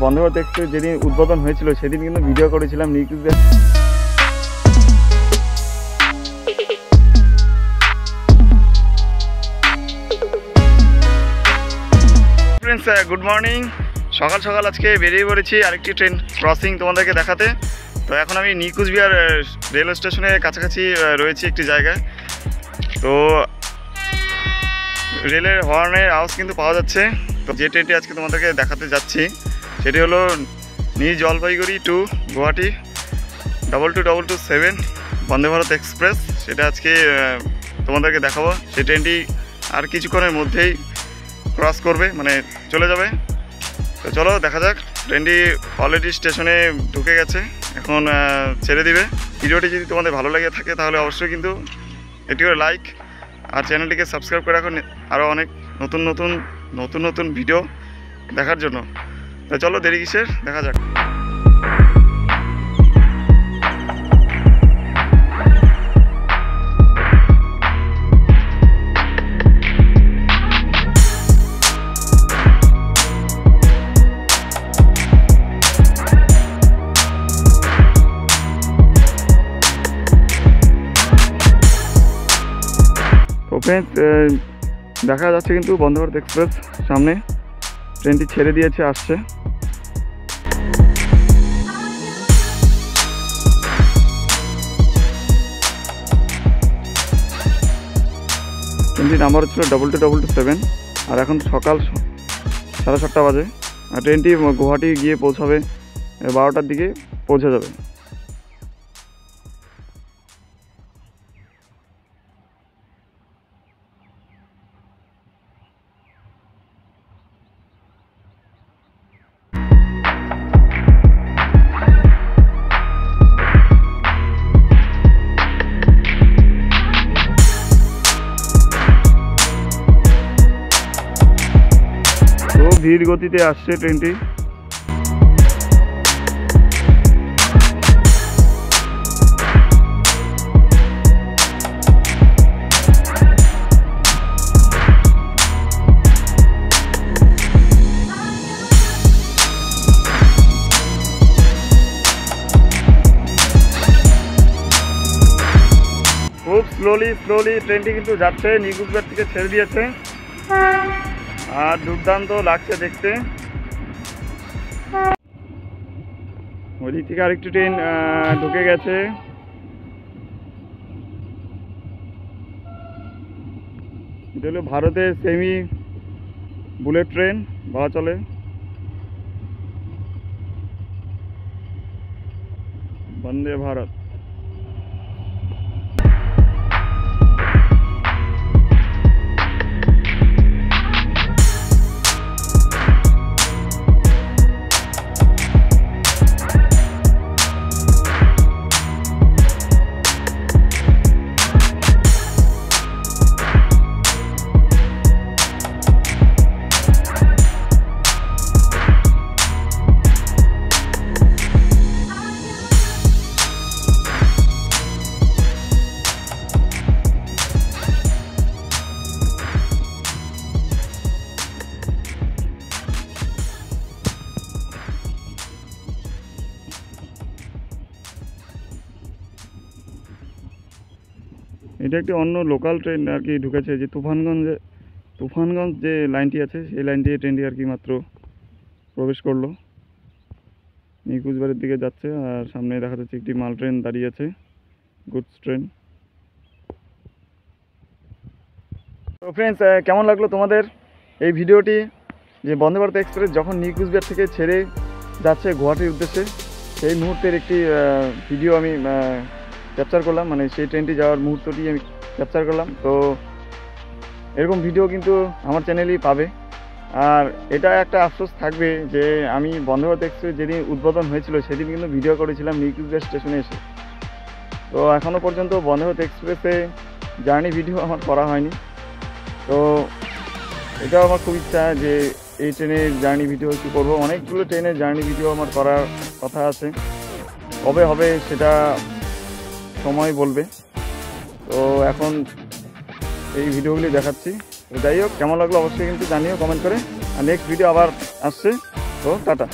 Vande Bharat express যেদিন উদ্বোধন হয়েছিল সেদিন কিন্তু ভিডিও করেছিলাম নিকুঞ্জবিহার। Friends, good morning. সকাল সকাল আজকে বেরিয়ে পড়েছি আরেকটি ট্রেন ক্রসিং তোমাদেরকে দেখাতে। তো এখন আমি নিকুঞ্জবিহার রেল স্টেশনের কাছাকাছি রয়েছি একটি জায়গায়। তো রেলের হর্নের আওয়াজ কিন্তু পাওয়া যাচ্ছে। তো যে ট্রেনটি আজকে তোমাদেরকে দেখাতে যাচ্ছি সেটি হলো new Jalpaiguri two Guwahati 2227 Vande Bharat express. সেটা আজকে তোমাদেরকে দেখাবো। সেই ট্রেনটি আর কিছুক্ষণের মধ্যেই ক্রস করবে, মানে চলে যাবে। তো চলো দেখা যাক। ট্রেনটি অলরেডি স্টেশনে ঢুকে গেছে, এখন ছেড়ে দিবে। ভিডিওটি যদি তোমাদের ভালো লাগে থাকে তাহলে অবশ্যই কিন্তু একটি করে লাইক আর চ্যানেলটিকে সাবস্ক্রাইব করে রাখুন আরও অনেক নতুন ভিডিও দেখার জন্য। তো চলো দেরি কিসের, দেখা যাক। ফ্রেন্ডস, দেখা যাচ্ছে কিন্তু বন্দে ভারত এক্সপ্রেস সামনে ট্রেনটি ছেড়ে দিয়েছে, আসছে। ট্রেনটির নাম্বার হচ্ছিল 2227 আর এখন সকাল 7:30 বাজে। আর ট্রেনটি গুয়াহাটি গিয়ে পৌঁছাবে 12টার দিকে পৌঁছে যাবে। ধীর গতিতে আসছে ট্রেনটি। খুব স্লোলি ট্রেনটি কিন্তু যাচ্ছে, নিকুঞ্জবিহার থেকে ছেড়ে দিয়েছে আর দুর্দান্ত লাগছে দেখতে। ওইদিক থেকে আরেকটি ট্রেন ঢুকে গেছে। এটা হলো ভারতের সেমি বুলেট ট্রেন বলা চলে। বন্দে ভারত। এটা একটি অন্য লোকাল ট্রেন আর কি ঢুকেছে, যে তুফানগঞ্জ যে লাইনটি আছে সেই লাইন দিয়ে ট্রেনটি আর কি মাত্র প্রবেশ করলো। নিকুঞ্জবিহারের দিকে যাচ্ছে আর সামনে দেখা যাচ্ছে একটি মাল ট্রেন দাঁড়িয়ে আছে, গুডস ট্রেন। তো ফ্রেন্ডস, কেমন লাগলো তোমাদের এই ভিডিওটি? যে বন্দে ভারত এক্সপ্রেস যখন নিকুঞ্জবিহার থেকে ছেড়ে যাচ্ছে গুয়াহাটির উদ্দেশ্যে সেই মুহূর্তের একটি ভিডিও আমি ক্যাপচার করলাম, মানে সেই ট্রেনটি যাওয়ার মুহূর্তটি আমি ক্যাপচার করলাম। তো এরকম ভিডিও কিন্তু আমার চ্যানেলেই পাবে। আর এটা একটা আফসোস থাকবে যে আমি বন্দে ভারত এক্সপ্রেস যেদিন উদ্বোধন হয়েছিল সেদিন কিন্তু ভিডিও করেছিলাম নিকুঞ্জবিহার স্টেশনে এসে। তো এখনও পর্যন্ত বন্দে ভারত এক্সপ্রেসে জার্নি ভিডিও আমার করা হয়নি। তো এটাও আমার খুব ইচ্ছা যে এই ট্রেনের জার্নি ভিডিও একটু করবো। অনেকগুলো ট্রেনের জার্নি ভিডিও আমার করার কথা আছে, কবে হবে সেটা সময় বলবে। তো এখন এই ভিডিওগুলি দেখাচ্ছি। তো যাই হোক, কেমন লাগলো অবশ্যই কিন্তু জানিও কমেন্ট করে। আর নেক্সট ভিডিও আবার আসছে। তো টাটা।